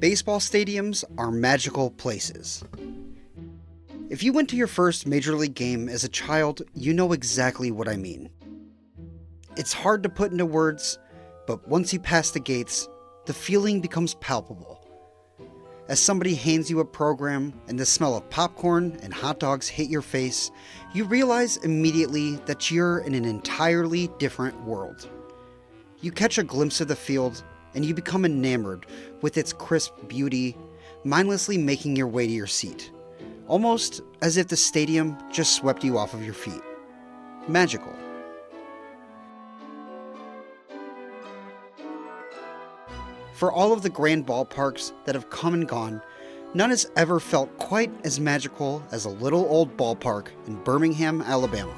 Baseball stadiums are magical places. If you went to your first Major League game as a child, you know exactly what I mean. It's hard to put into words, but once you pass the gates, the feeling becomes palpable. As somebody hands you a program and the smell of popcorn and hot dogs hit your face, you realize immediately that you're in an entirely different world. You catch a glimpse of the field, and you become enamored with its crisp beauty, mindlessly making your way to your seat, almost as if the stadium just swept you off of your feet. Magical. For all of the grand ballparks that have come and gone, none has ever felt quite as magical as a little old ballpark in Birmingham, Alabama.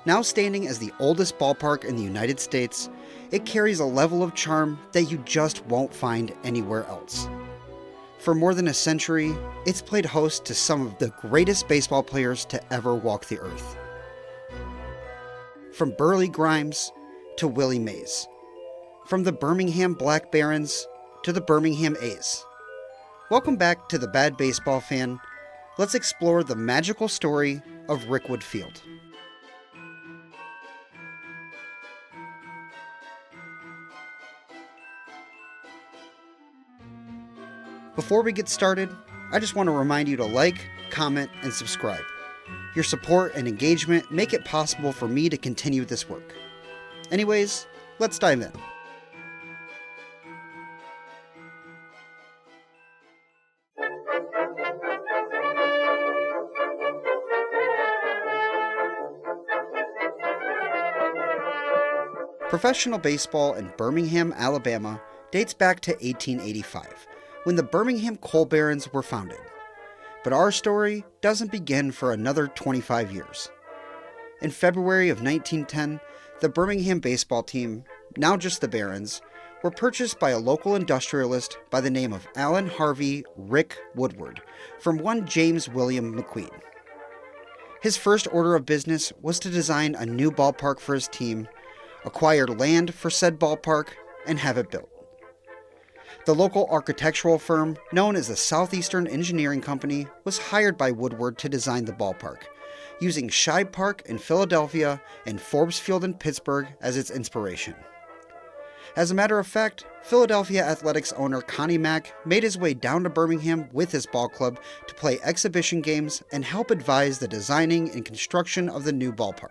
Now standing as the oldest ballpark in the United States, it carries a level of charm that you just won't find anywhere else. For more than a century, it's played host to some of the greatest baseball players to ever walk the earth. From Burley Grimes to Willie Mays. From the Birmingham Black Barons to the Birmingham A's. Welcome back to The Bad Baseball Fan. Let's explore the magical story of Rickwood Field. Before we get started, I just want to remind you to like, comment, and subscribe. Your support and engagement make it possible for me to continue this work. Anyways, let's dive in. Professional baseball in Birmingham, Alabama dates back to 1885, when the Birmingham Coal Barons were founded. But our story doesn't begin for another 25 years. In February of 1910, the Birmingham baseball team, now just the Barons, were purchased by a local industrialist by the name of Allen Harvey Rick Woodward from one James William McQueen. His first order of business was to design a new ballpark for his team, acquire land for said ballpark, and have it built. The local architectural firm, known as the Southeastern Engineering Company, was hired by Woodward to design the ballpark, using Shibe Park in Philadelphia and Forbes Field in Pittsburgh as its inspiration. As a matter of fact, Philadelphia Athletics owner Connie Mack made his way down to Birmingham with his ball club to play exhibition games and help advise the designing and construction of the new ballpark.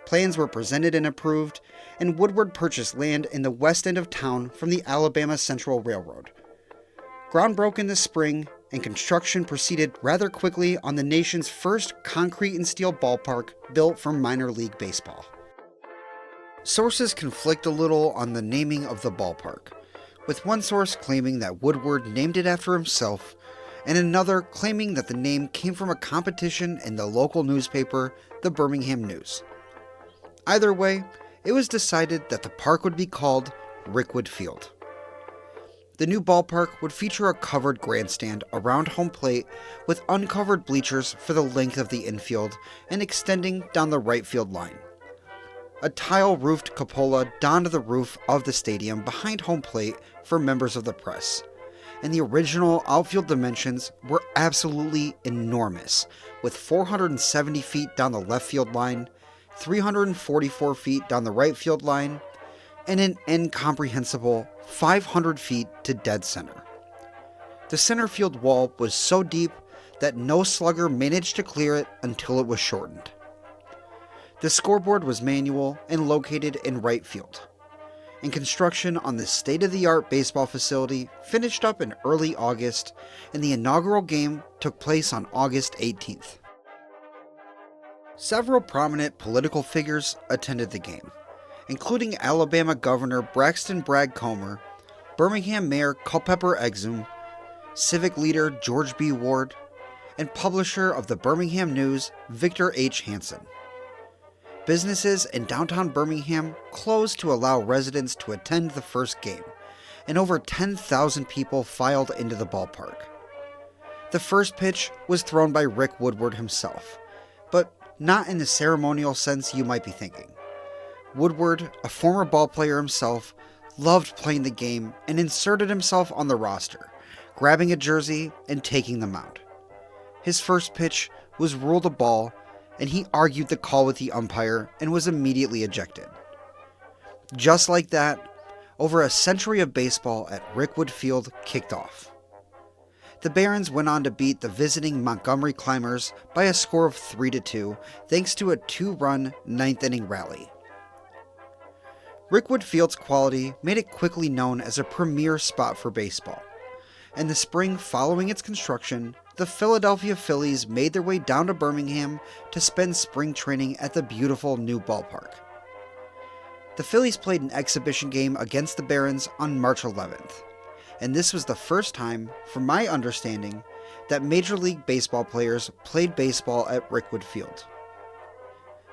Plans were presented and approved, and Woodward purchased land in the west end of town from the Alabama Central Railroad. Ground broke in the spring, and construction proceeded rather quickly on the nation's first concrete and steel ballpark built for minor league baseball. Sources conflict a little on the naming of the ballpark, with one source claiming that Woodward named it after himself, and another claiming that the name came from a competition in the local newspaper, the Birmingham News. Either way, it was decided that the park would be called Rickwood Field. The new ballpark would feature a covered grandstand around home plate with uncovered bleachers for the length of the infield and extending down the right field line. A tile-roofed cupola donned the roof of the stadium behind home plate for members of the press, and the original outfield dimensions were absolutely enormous, with 470 feet down the left field line, 344 feet down the right field line, and an incomprehensible 500 feet to dead center. The center field wall was so deep that no slugger managed to clear it until it was shortened. The scoreboard was manual and located in right field, and construction on the state-of-the-art baseball facility finished up in early August, and the inaugural game took place on August 18th. Several prominent political figures attended the game, including Alabama Governor Braxton Bragg Comer, Birmingham Mayor Culpeper Exum, civic leader George B. Ward, and publisher of the Birmingham News Victor H. Hansen. Businesses in downtown Birmingham closed to allow residents to attend the first game, and over 10,000 people filed into the ballpark. The first pitch was thrown by Rick Woodward himself, but not in the ceremonial sense you might be thinking. Woodward, a former ballplayer himself, loved playing the game and inserted himself on the roster, grabbing a jersey and taking the mound. His first pitch was ruled a ball, and he argued the call with the umpire and was immediately ejected. Just like that, over a century of baseball at Rickwood Field kicked off. The Barons went on to beat the visiting Montgomery Climbers by a score of 3-2 thanks to a 2-run ninth-inning rally. Rickwood Field's quality made it quickly known as a premier spot for baseball. In the spring following its construction, the Philadelphia Phillies made their way down to Birmingham to spend spring training at the beautiful new ballpark. The Phillies played an exhibition game against the Barons on March 11th, and this was the first time, from my understanding, that Major League Baseball players played baseball at Rickwood Field.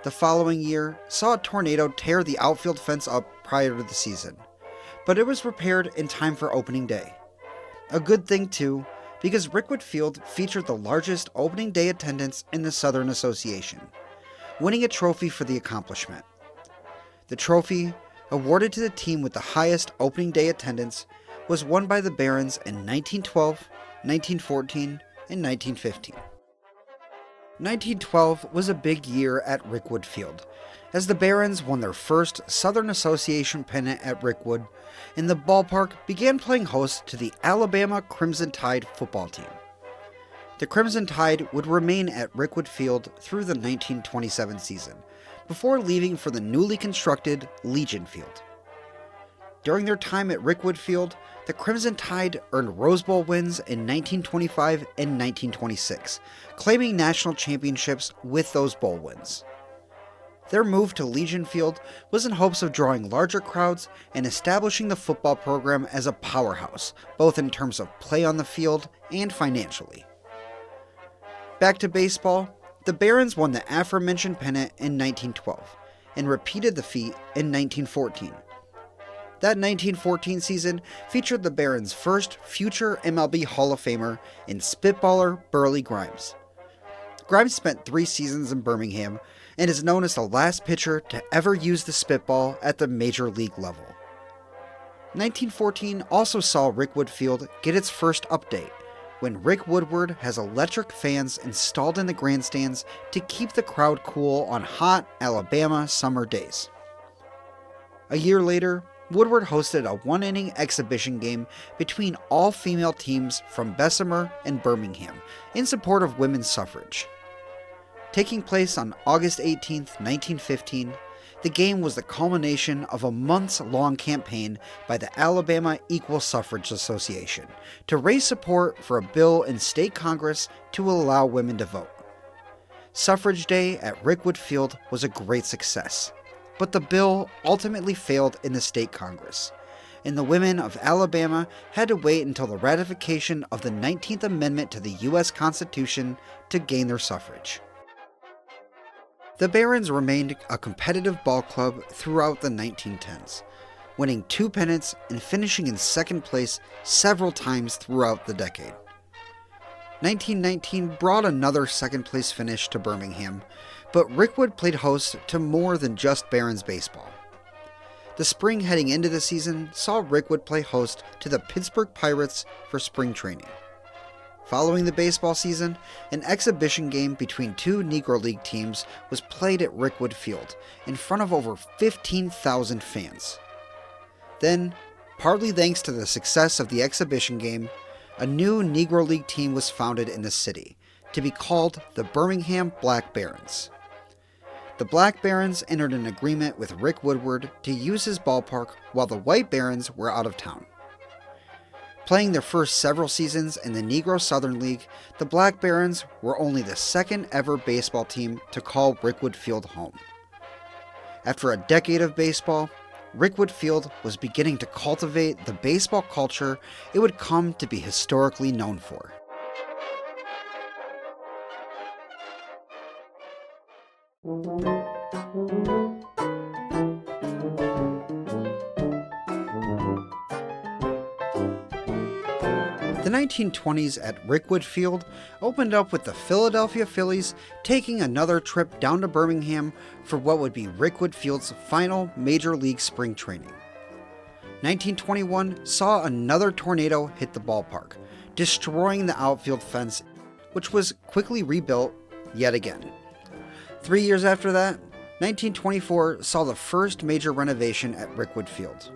The following year saw a tornado tear the outfield fence up prior to the season, but it was repaired in time for opening day. A good thing too, because Rickwood Field featured the largest opening day attendance in the Southern Association, winning a trophy for the accomplishment. The trophy, awarded to the team with the highest opening day attendance, was won by the Barons in 1912, 1914, and 1915. 1912 was a big year at Rickwood Field, as the Barons won their first Southern Association pennant at Rickwood, and the ballpark began playing host to the Alabama Crimson Tide football team. The Crimson Tide would remain at Rickwood Field through the 1927 season, before leaving for the newly constructed Legion Field. During their time at Rickwood Field, the Crimson Tide earned Rose Bowl wins in 1925 and 1926, claiming national championships with those bowl wins. Their move to Legion Field was in hopes of drawing larger crowds and establishing the football program as a powerhouse, both in terms of play on the field and financially. Back to baseball, the Barons won the aforementioned pennant in 1912 and repeated the feat in 1914. That 1914 season featured the Barons' first future MiLB Hall of Famer in spitballer Burley Grimes. Grimes spent 3 seasons in Birmingham and is known as the last pitcher to ever use the spitball at the major league level. 1914 also saw Rickwood Field get its first update, when Rick Woodward has electric fans installed in the grandstands to keep the crowd cool on hot Alabama summer days. A year later, Woodward hosted a 1-inning exhibition game between all-female teams from Bessemer and Birmingham in support of women's suffrage. Taking place on August 18, 1915, the game was the culmination of a months-long campaign by the Alabama Equal Suffrage Association to raise support for a bill in state Congress to allow women to vote. Suffrage Day at Rickwood Field was a great success, but the bill ultimately failed in the state Congress, and the women of Alabama had to wait until the ratification of the 19th Amendment to the U.S. Constitution to gain their suffrage. The Barons remained a competitive ball club throughout the 1910s, winning 2 pennants and finishing in second place several times throughout the decade. 1919 brought another second-place finish to Birmingham, but Rickwood played host to more than just Barons baseball. The spring heading into the season saw Rickwood play host to the Pittsburgh Pirates for spring training. Following the baseball season, an exhibition game between 2 Negro League teams was played at Rickwood Field in front of over 15,000 fans. Then, partly thanks to the success of the exhibition game, a new Negro League team was founded in the city, to be called the Birmingham Black Barons. The Black Barons entered an agreement with Rick Woodward to use his ballpark while the White Barons were out of town. Playing their first several seasons in the Negro Southern League, the Black Barons were only the second ever baseball team to call Rickwood Field home. After a decade of baseball, Rickwood Field was beginning to cultivate the baseball culture it would come to be historically known for. The 1920s at Rickwood Field opened up with the Philadelphia Phillies taking another trip down to Birmingham for what would be Rickwood Field's final Major League spring training. 1921 saw another tornado hit the ballpark, destroying the outfield fence, which was quickly rebuilt yet again. 3 years after that, 1924 saw the first major renovation at Rickwood Field.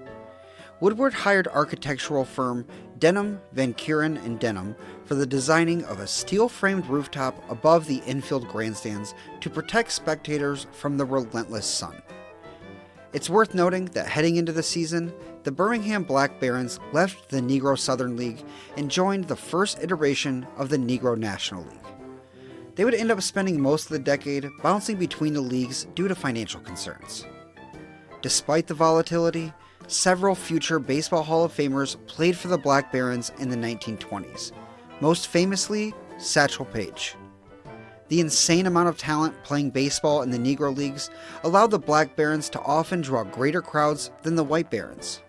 Woodward hired architectural firm Denham, Van Kuren and Denham for the designing of a steel-framed rooftop above the infield grandstands to protect spectators from the relentless sun. It's worth noting that heading into the season, the Birmingham Black Barons left the Negro Southern League and joined the first iteration of the Negro National League. They would end up spending most of the decade bouncing between the leagues due to financial concerns. Despite the volatility, several future Baseball Hall of Famers played for the Black Barons in the 1920s, most famously Satchel Paige. The insane amount of talent playing baseball in the Negro Leagues allowed the Black Barons to often draw greater crowds than the White Barons.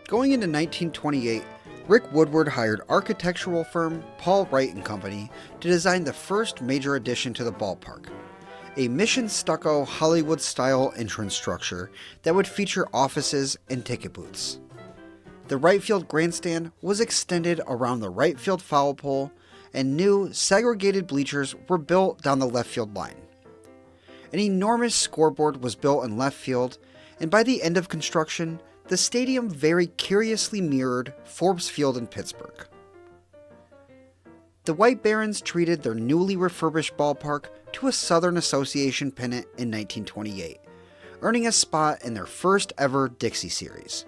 Going into 1928, Rick Woodward hired architectural firm Paul Wright & Company to design the first major addition to the ballpark, a mission stucco Hollywood-style entrance structure that would feature offices and ticket booths. The right field grandstand was extended around the right field foul pole, and new segregated bleachers were built down the left field line. An enormous scoreboard was built in left field, and by the end of construction, the stadium very curiously mirrored Forbes Field in Pittsburgh. The White Barons treated their newly refurbished ballpark to a Southern Association pennant in 1928, earning a spot in their first ever Dixie Series.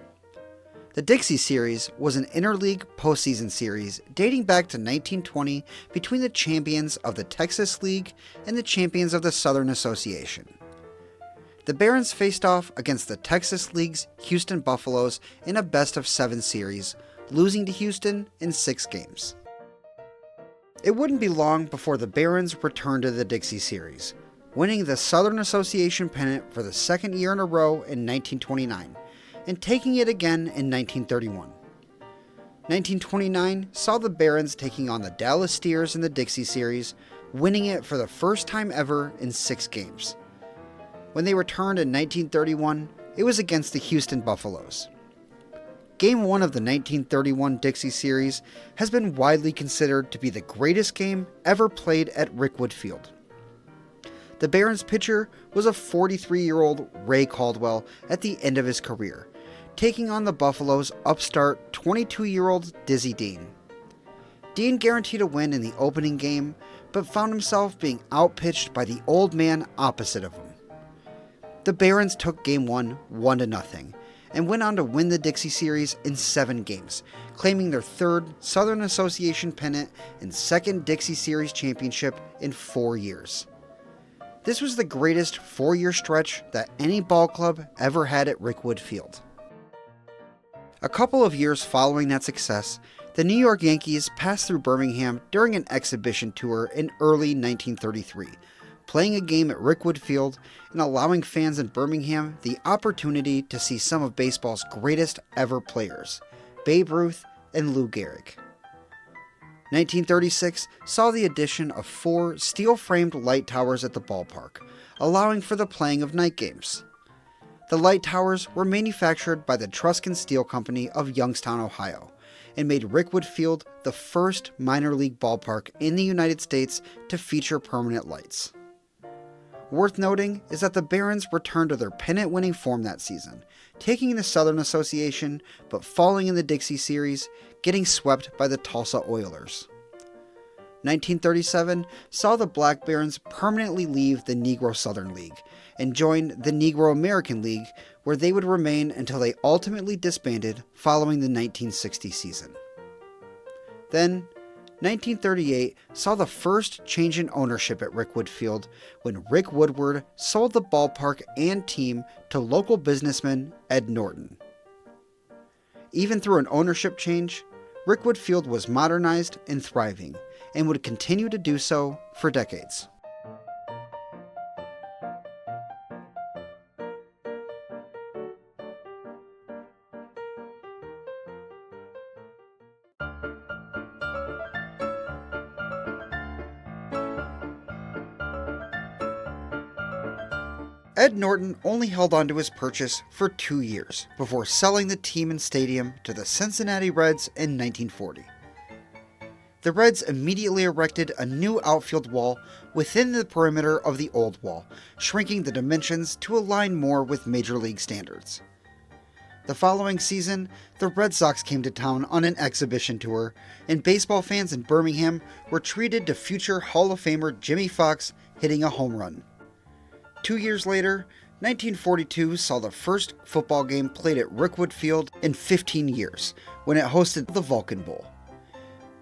The Dixie Series was an interleague postseason series dating back to 1920 between the champions of the Texas League and the champions of the Southern Association. The Barons faced off against the Texas League's Houston Buffaloes in a best-of-7 series, losing to Houston in 6 games. It wouldn't be long before the Barons returned to the Dixie Series, winning the Southern Association pennant for the second year in a row in 1929, and taking it again in 1931. 1929 saw the Barons taking on the Dallas Steers in the Dixie Series, winning it for the first time ever in 6 games. When they returned in 1931, it was against the Houston Buffaloes. Game 1 of the 1931 Dixie Series has been widely considered to be the greatest game ever played at Rickwood Field. The Barons pitcher was a 43-year-old Ray Caldwell at the end of his career, taking on the Buffalo's upstart 22-year-old Dizzy Dean. Dean guaranteed a win in the opening game, but found himself being outpitched by the old man opposite of him. The Barons took Game 1 1-0, and went on to win the Dixie Series in 7 games, claiming their 3rd Southern Association pennant and 2nd Dixie Series championship in 4 years. This was the greatest 4-year stretch that any ball club ever had at Rickwood Field. A couple of years following that success, the New York Yankees passed through Birmingham during an exhibition tour in early 1933, playing a game at Rickwood Field and allowing fans in Birmingham the opportunity to see some of baseball's greatest ever players, Babe Ruth and Lou Gehrig. 1936 saw the addition of 4 steel-framed light towers at the ballpark, allowing for the playing of night games. The light towers were manufactured by the Truscott Steel Company of Youngstown, Ohio, and made Rickwood Field the first minor league ballpark in the United States to feature permanent lights. Worth noting is that the Barons returned to their pennant-winning form that season, taking the Southern Association but falling in the Dixie Series, getting swept by the Tulsa Oilers. 1937 saw the Black Barons permanently leave the Negro Southern League and join the Negro American League, where they would remain until they ultimately disbanded following the 1960 season. Then, 1938 saw the first change in ownership at Rickwood Field when Rick Woodward sold the ballpark and team to local businessman Ed Norton. Even through an ownership change, Rickwood Field was modernized and thriving, and would continue to do so for decades. Ed Norton only held on to his purchase for 2 years before selling the team and stadium to the Cincinnati Reds in 1940. The Reds immediately erected a new outfield wall within the perimeter of the old wall, shrinking the dimensions to align more with Major League standards. The following season, the Red Sox came to town on an exhibition tour, and baseball fans in Birmingham were treated to future Hall of Famer Jimmie Foxx hitting a home run. 2 years later, 1942 saw the first football game played at Rickwood Field in 15 years, when it hosted the Vulcan Bowl.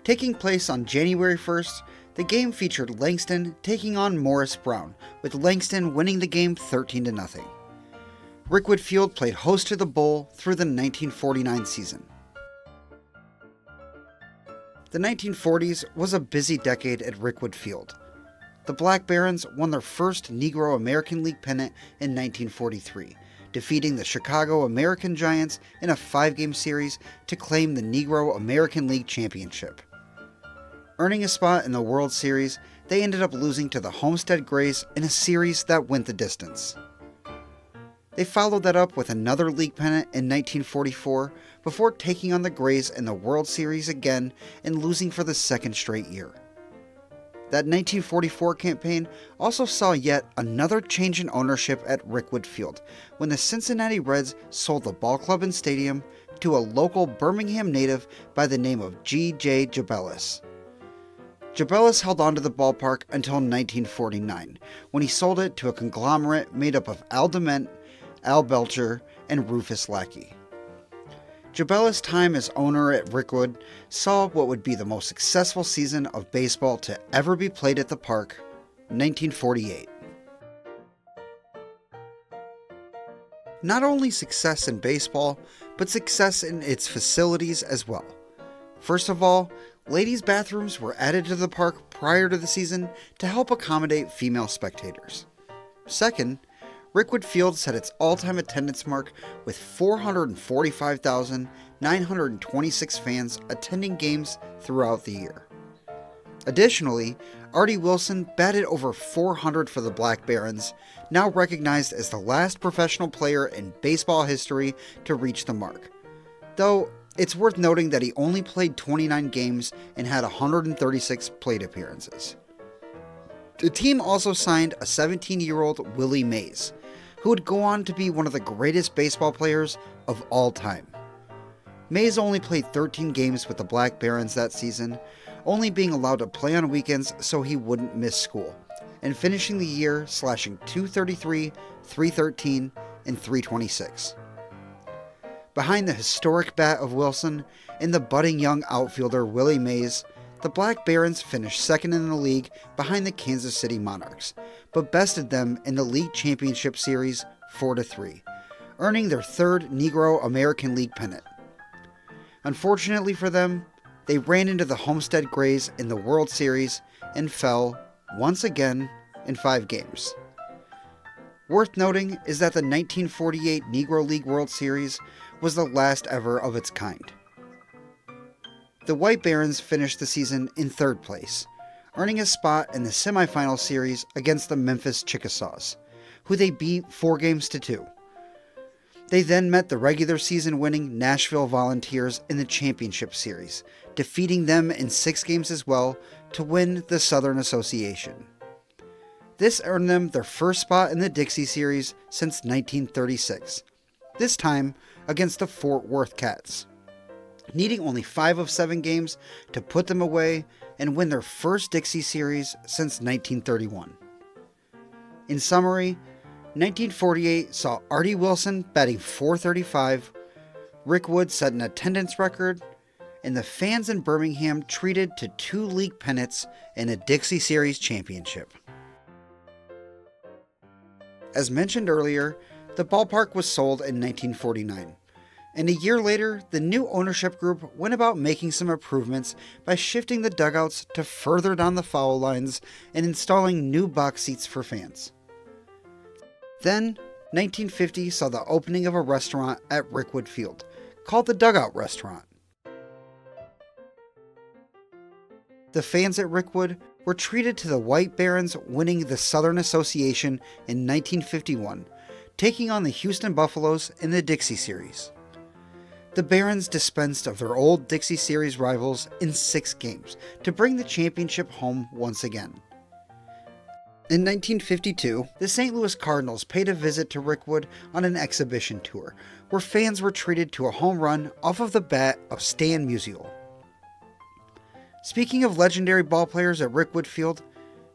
Taking place on January 1st, the game featured Langston taking on Morris Brown, with Langston winning the game 13-0. Rickwood Field played host to the Bowl through the 1949 season. The 1940s was a busy decade at Rickwood Field. The Black Barons won their first Negro American League pennant in 1943, defeating the Chicago American Giants in a 5-game series to claim the Negro American League championship. Earning a spot in the World Series, they ended up losing to the Homestead Grays in a series that went the distance. They followed that up with another league pennant in 1944 before taking on the Grays in the World Series again and losing for the second straight year. That 1944 campaign also saw yet another change in ownership at Rickwood Field when the Cincinnati Reds sold the ball club and stadium to a local Birmingham native by the name of G.J. Jabellis. Jabellis held on to the ballpark until 1949, when he sold it to a conglomerate made up of Al Dement, Al Belcher, and Rufus Lackey. Jabellis' time as owner at Rickwood saw what would be the most successful season of baseball to ever be played at the park, 1948. Not only success in baseball, but success in its facilities as well. First of all, ladies' bathrooms were added to the park prior to the season to help accommodate female spectators. Second, Rickwood Field set its all-time attendance mark with 445,926 fans attending games throughout the year. Additionally, Artie Wilson batted over .400 for the Black Barons, now recognized as the last professional player in baseball history to reach the mark. Though, it's worth noting that he only played 29 games and had 136 plate appearances. The team also signed a 17-year-old Willie Mays, who would go on to be one of the greatest baseball players of all time. Mays only played 13 games with the Black Barons that season, only being allowed to play on weekends so he wouldn't miss school, and finishing the year slashing .233, .313, and .326. Behind the historic bat of Wilson and the budding young outfielder Willie Mays, the Black Barons finished second in the league behind the Kansas City Monarchs, but bested them in the league championship series 4-3, earning their third Negro American League pennant. Unfortunately for them, they ran into the Homestead Grays in the World Series and fell, once again, in 5 games. Worth noting is that the 1948 Negro League World Series was the last ever of its kind. The White Barons finished the season in 3rd place, earning a spot in the semifinal series against the Memphis Chickasaws, who they beat 4-2. They then met the regular season winning Nashville Volunteers in the championship series, defeating them in 6 games as well to win the Southern Association. This earned them their first spot in the Dixie series since 1936, this time against the Fort Worth Cats, needing only 5 of 7 games to put them away and win their first Dixie series since 1931. In summary, 1948 saw Artie Wilson batting .435, Rickwood set an attendance record, and the fans in Birmingham treated to 2 league pennants and a Dixie Series championship. As mentioned earlier, the ballpark was sold in 1949. And a year later, the new ownership group went about making some improvements by shifting the dugouts to further down the foul lines and installing new box seats for fans. Then, 1950 saw the opening of a restaurant at Rickwood Field, called the Dugout Restaurant. The fans at Rickwood were treated to the White Barons winning the Southern Association in 1951, taking on the Houston Buffaloes in the Dixie Series. The Barons dispensed of their old Dixie Series rivals in 6 games to bring the championship home once again. In 1952, the St. Louis Cardinals paid a visit to Rickwood on an exhibition tour, where fans were treated to a home run off of the bat of Stan Musial. Speaking of legendary ballplayers at Rickwood Field,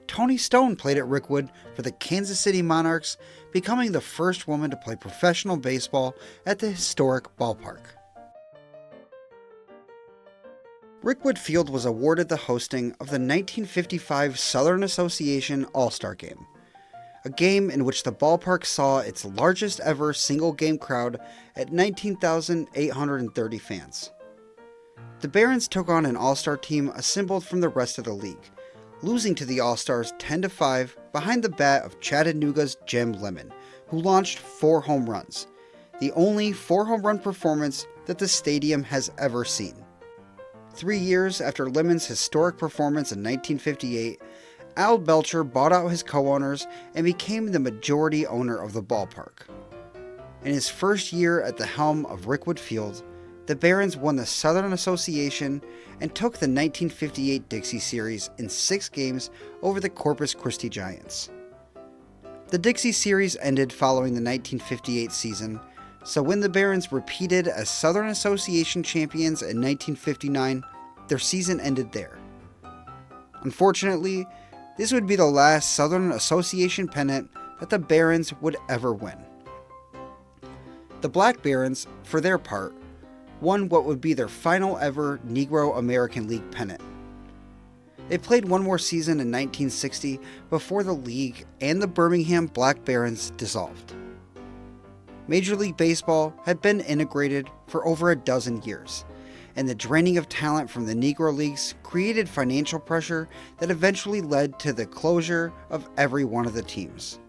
Toni Stone played at Rickwood for the Kansas City Monarchs, becoming the first woman to play professional baseball at the historic ballpark. Rickwood Field was awarded the hosting of the 1955 Southern Association All-Star Game, a game in which the ballpark saw its largest ever single-game crowd at 19,830 fans. The Barons took on an All-Star team assembled from the rest of the league, losing to the All-Stars 10-5 behind the bat of Chattanooga's Jim Lemon, who launched 4 home runs, the only 4 home run performance that the stadium has ever seen. 3 years after Lemon's historic performance in 1958, Al Belcher bought out his co-owners and became the majority owner of the ballpark. In his first year at the helm of Rickwood Field, the Barons won the Southern Association and took the 1958 Dixie Series in 6 games over the Corpus Christi Giants. The Dixie Series ended following the 1958 season, so when the Barons repeated as Southern Association champions in 1959, their season ended there. Unfortunately, this would be the last Southern Association pennant that the Barons would ever win. The Black Barons, for their part, won what would be their final ever Negro American League pennant. They played one more season in 1960 before the league and the Birmingham Black Barons dissolved. Major League Baseball had been integrated for over a dozen years, and the draining of talent from the Negro Leagues created financial pressure that eventually led to the closure of every one of the teams.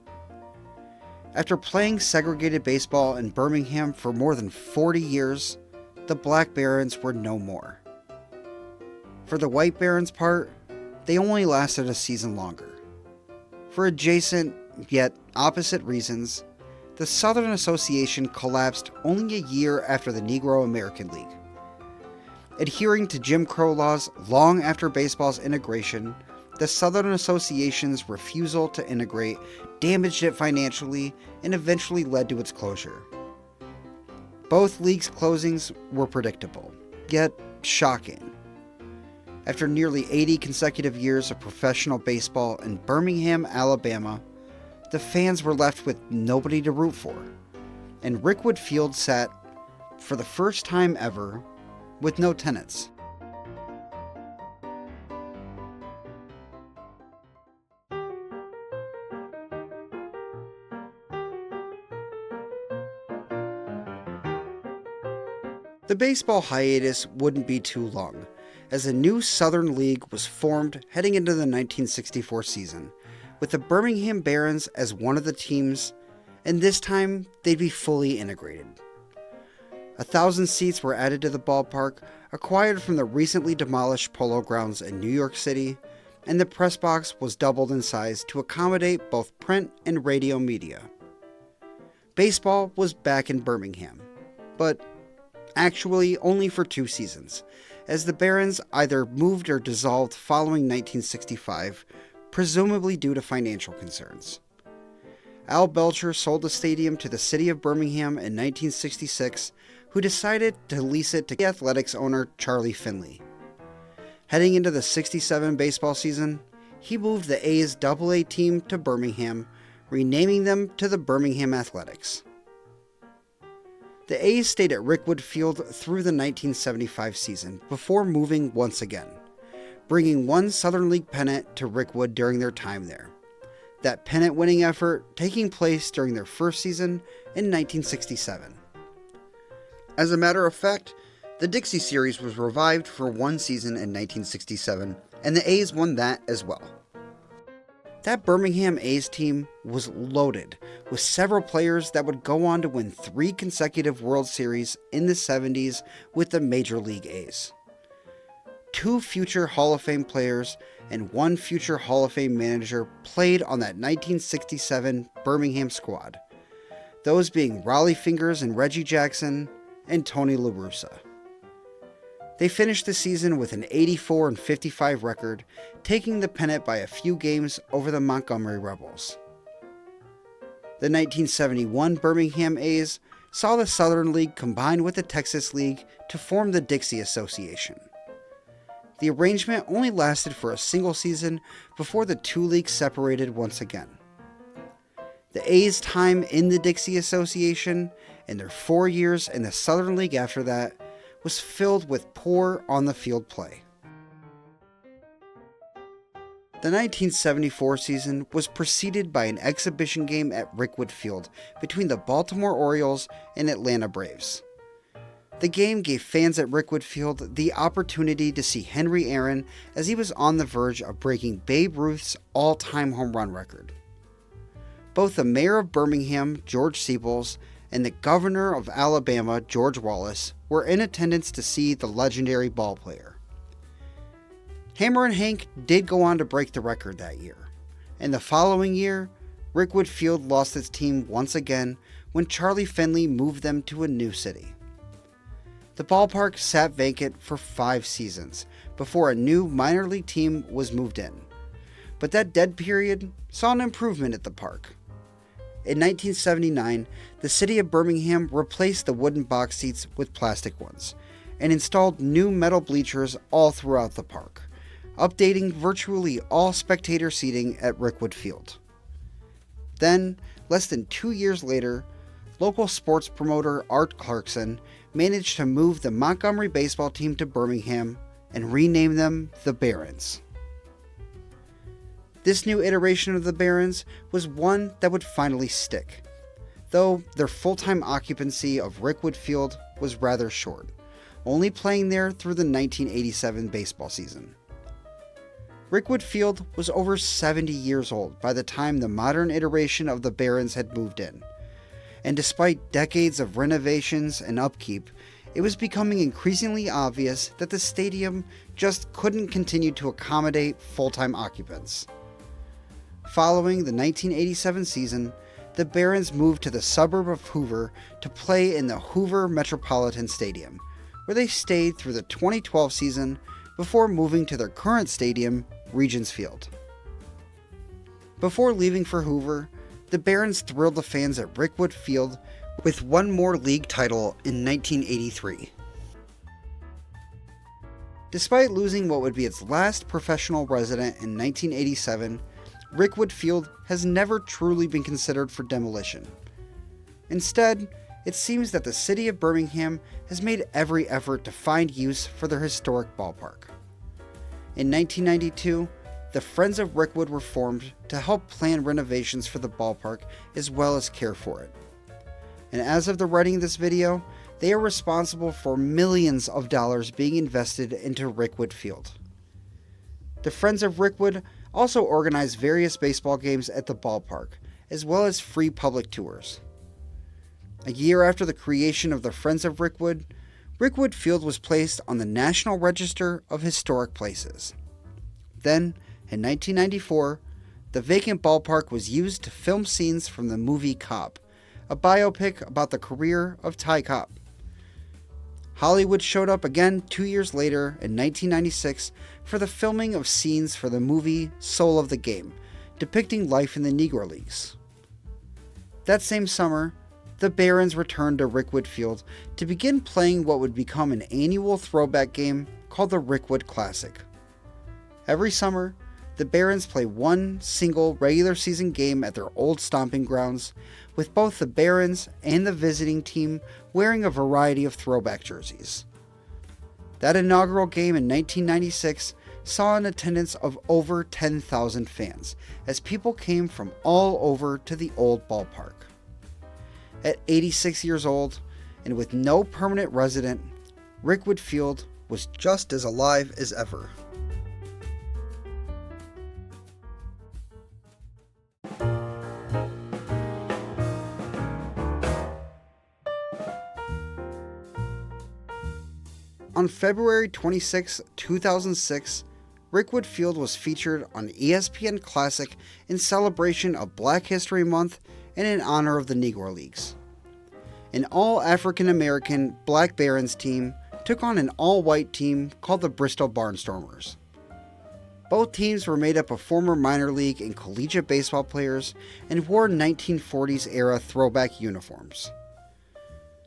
After playing segregated baseball in Birmingham for more than 40 years, the Black Barons were no more. For the White Barons' part, they only lasted a season longer. For adjacent, yet opposite reasons, the Southern Association collapsed only a year after the Negro American League. Adhering to Jim Crow laws long after baseball's integration, the Southern Association's refusal to integrate damaged it financially and eventually led to its closure. Both leagues' closings were predictable, yet shocking. After nearly 80 consecutive years of professional baseball in Birmingham, Alabama, the fans were left with nobody to root for, and Rickwood Field sat, for the first time ever, with no tenants. The baseball hiatus wouldn't be too long, as a new Southern League was formed heading into the 1964 season, with the Birmingham Barons as one of the teams, and this time they'd be fully integrated. 1,000 seats were added to the ballpark, acquired from the recently demolished Polo Grounds in New York City, and the press box was doubled in size to accommodate both print and radio media. Baseball was back in Birmingham, but actually only for 2 seasons, as the Barons either moved or dissolved following 1965, presumably due to financial concerns. Al Belcher sold the stadium to the city of Birmingham in 1966, who decided to lease it to the Athletics owner Charlie Finley. Heading into the 67 baseball season, he moved the A's AA team to Birmingham, renaming them to the Birmingham Athletics. The A's stayed at Rickwood Field through the 1975 season before moving once again, bringing one Southern League pennant to Rickwood during their time there. That pennant-winning effort taking place during their first season in 1967. As a matter of fact, the Dixie Series was revived for one season in 1967, and the A's won that as well. That Birmingham A's team was loaded with several players that would go on to win 3 consecutive World Series in the 70s with the Major League A's. 2 future Hall of Fame players and 1 future Hall of Fame manager played on that 1967 Birmingham squad, those being Rollie Fingers and Reggie Jackson and Tony La Russa. They finished the season with an 84-55 record, taking the pennant by a few games over the Montgomery Rebels. The 1971 Birmingham A's saw the Southern League combine with the Texas League to form the Dixie Association. The arrangement only lasted for a single season before the 2 leagues separated once again. The A's time in the Dixie Association and their 4 years in the Southern League after that was filled with poor on-the-field play. The 1974 season was preceded by an exhibition game at Rickwood Field between the Baltimore Orioles and Atlanta Braves. The game gave fans at Rickwood Field the opportunity to see Henry Aaron as he was on the verge of breaking Babe Ruth's all-time home run record. Both the mayor of Birmingham, George Siebels, and the governor of Alabama, George Wallace, were in attendance to see the legendary ball player. Hammer and Hank did go on to break the record that year, and the following year, Rickwood Field lost its team once again when Charlie Finley moved them to a new city. The ballpark sat vacant for 5 seasons before a new minor league team was moved in, but that dead period saw an improvement at the park. In 1979, the city of Birmingham replaced the wooden box seats with plastic ones and installed new metal bleachers all throughout the park, updating virtually all spectator seating at Rickwood Field. Then, less than 2 years later, local sports promoter Art Clarkson managed to move the Montgomery baseball team to Birmingham and rename them the Barons. This new iteration of the Barons was one that would finally stick, though their full-time occupancy of Rickwood Field was rather short, only playing there through the 1987 baseball season. Rickwood Field was over 70 years old by the time the modern iteration of the Barons had moved in, and despite decades of renovations and upkeep, it was becoming increasingly obvious that the stadium just couldn't continue to accommodate full-time occupants. Following the 1987 season, the Barons moved to the suburb of Hoover to play in the Hoover Metropolitan Stadium, where they stayed through the 2012 season before moving to their current stadium, Regents Field. Before leaving for Hoover, the Barons thrilled the fans at Rickwood Field with one more league title in 1983. Despite losing what would be its last professional resident in 1987, Rickwood Field has never truly been considered for demolition. Instead, it seems that the city of Birmingham has made every effort to find use for their historic ballpark. In 1992, the Friends of Rickwood were formed to help plan renovations for the ballpark as well as care for it. And as of the writing of this video, they are responsible for millions of dollars being invested into Rickwood Field. The Friends of Rickwood also organize various baseball games at the ballpark, as well as free public tours. A year after the creation of the Friends of Rickwood, Rickwood Field was placed on the National Register of Historic Places. Then, in 1994, the vacant ballpark was used to film scenes from the movie Cop, a biopic about the career of Ty Cobb. Hollywood showed up again 2 years later in 1996 for the filming of scenes for the movie Soul of the Game, depicting life in the Negro Leagues. That same summer, the Barons returned to Rickwood Field to begin playing what would become an annual throwback game called the Rickwood Classic. Every summer, the Barons play one single regular season game at their old stomping grounds, with both the Barons and the visiting team wearing a variety of throwback jerseys. That inaugural game in 1996 saw an attendance of over 10,000 fans, as people came from all over to the old ballpark. At 86 years old, and with no permanent resident, Rickwood Field was just as alive as ever. On February 26, 2006, Rickwood Field was featured on ESPN Classic in celebration of Black History Month and in honor of the Negro Leagues. An all-African-American Black Barons team took on an all-white team called the Bristol Barnstormers. Both teams were made up of former minor league and collegiate baseball players and wore 1940s-era throwback uniforms.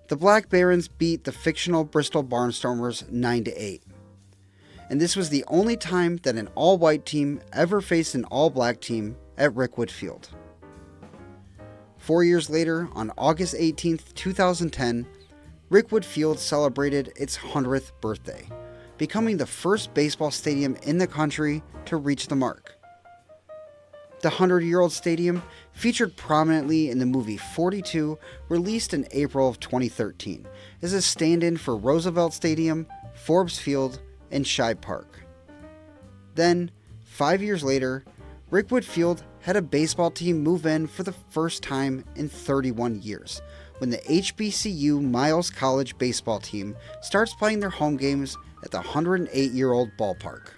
The Black Barons beat the fictional Bristol Barnstormers 9-8. And this was the only time that an all-white team ever faced an all-black team at Rickwood Field. 4 years later, on August 18, 2010, Rickwood Field celebrated its 100th birthday, becoming the first baseball stadium in the country to reach the mark. The 100-year-old stadium featured prominently in the movie 42, released in April of 2013, as a stand-in for Roosevelt Stadium, Forbes Field, and Shibe Park. Then, 5 years later, Rickwood Field had a baseball team move in for the first time in 31 years, when the HBCU Miles College baseball team starts playing their home games at the 108-year-old ballpark.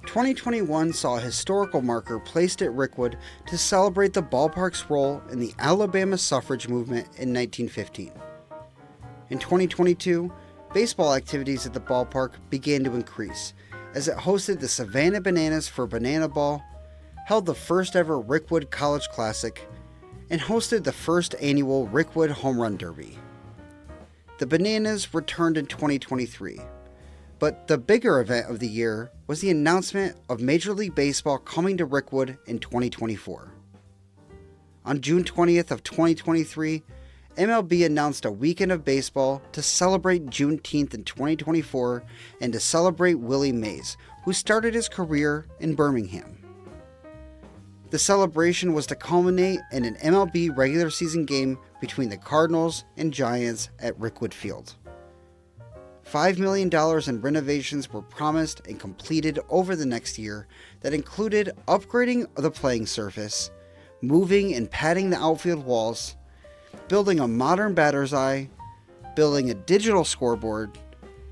2021 saw a historical marker placed at Rickwood to celebrate the ballpark's role in the Alabama suffrage movement in 1915. In 2022, baseball activities at the ballpark began to increase, as it hosted the Savannah Bananas for Banana Ball, held the first ever Rickwood College Classic, and hosted the first annual Rickwood Home Run Derby. The Bananas returned in 2023, but the bigger event of the year was the announcement of Major League Baseball coming to Rickwood in 2024. On June 20th of 2023, MiLB announced a weekend of baseball to celebrate Juneteenth in 2024 and to celebrate Willie Mays, who started his career in Birmingham. The celebration was to culminate in an MiLB regular season game between the Cardinals and Giants at Rickwood Field. $5 million in renovations were promised and completed over the next year that included upgrading the playing surface, moving and padding the outfield walls, building a modern batter's eye, building a digital scoreboard,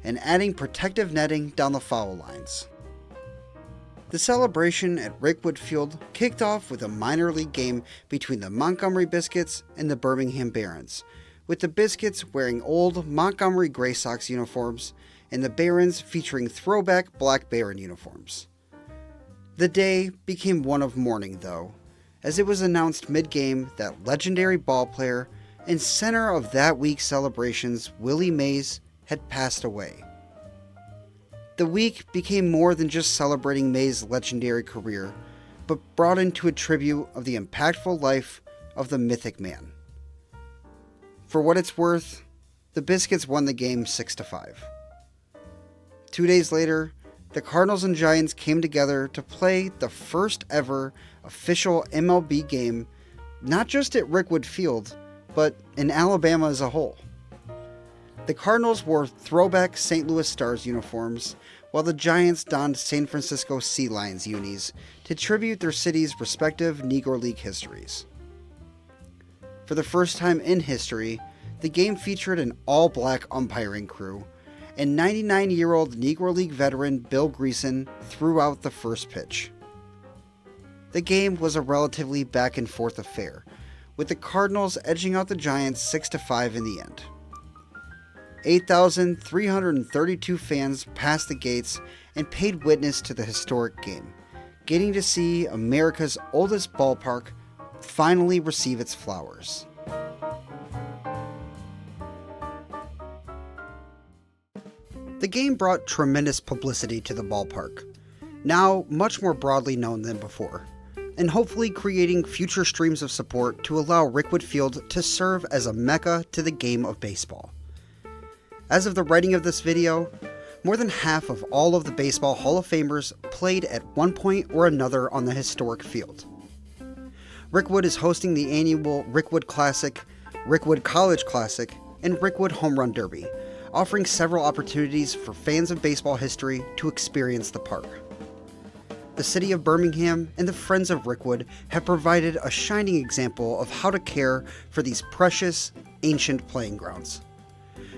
and adding protective netting down the foul lines. The celebration at Rickwood Field kicked off with a minor league game between the Montgomery Biscuits and the Birmingham Barons, with the Biscuits wearing old Montgomery Gray Sox uniforms and the Barons featuring throwback Black Baron uniforms. The day became one of mourning, though, as it was announced mid-game that legendary ballplayer and center of that week's celebrations, Willie Mays, had passed away. The week became more than just celebrating Mays' legendary career, but brought into a tribute of the impactful life of the mythic man. For what it's worth, the Biscuits won the game 6-5. 2 days later, the Cardinals and Giants came together to play the first ever official MiLB game, not just at Rickwood Field, but in Alabama as a whole. The Cardinals wore throwback St. Louis Stars uniforms, while the Giants donned San Francisco Sea Lions unis to tribute their cities' respective Negro League histories. For the first time in history, the game featured an all-black umpiring crew, and 99-year-old Negro League veteran Bill Greason threw out the first pitch. The game was a relatively back-and-forth affair, with the Cardinals edging out the Giants 6-5 in the end. 8,332 fans passed the gates and paid witness to the historic game, getting to see America's oldest ballpark finally receive its flowers. The game brought tremendous publicity to the ballpark, now much more broadly known than before, and hopefully creating future streams of support to allow Rickwood Field to serve as a mecca to the game of baseball. As of the writing of this video, more than half of all of the Baseball Hall of Famers played at one point or another on the historic field. Rickwood is hosting the annual Rickwood Classic, Rickwood College Classic, and Rickwood Home Run Derby, offering several opportunities for fans of baseball history to experience the park. The city of Birmingham and the Friends of Rickwood have provided a shining example of how to care for these precious, ancient playing grounds.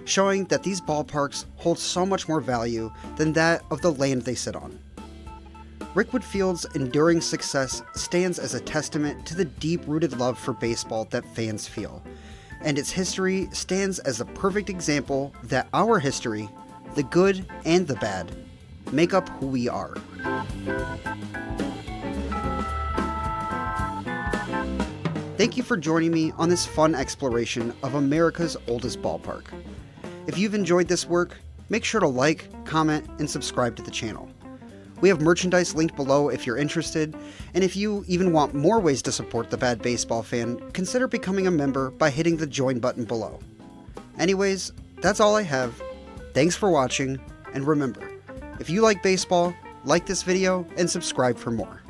showing that these ballparks hold so much more value than that of the land they sit on. Rickwood Field's enduring success stands as a testament to the deep-rooted love for baseball that fans feel, and its history stands as a perfect example that our history, the good and the bad, make up who we are. Thank you for joining me on this fun exploration of America's oldest ballpark. If you've enjoyed this work, make sure to like, comment, and subscribe to the channel. We have merchandise linked below if you're interested, and if you even want more ways to support the Bad Baseball Fan, consider becoming a member by hitting the join button below. Anyways, that's all I have. Thanks for watching, and remember, if you like baseball, like this video and subscribe for more.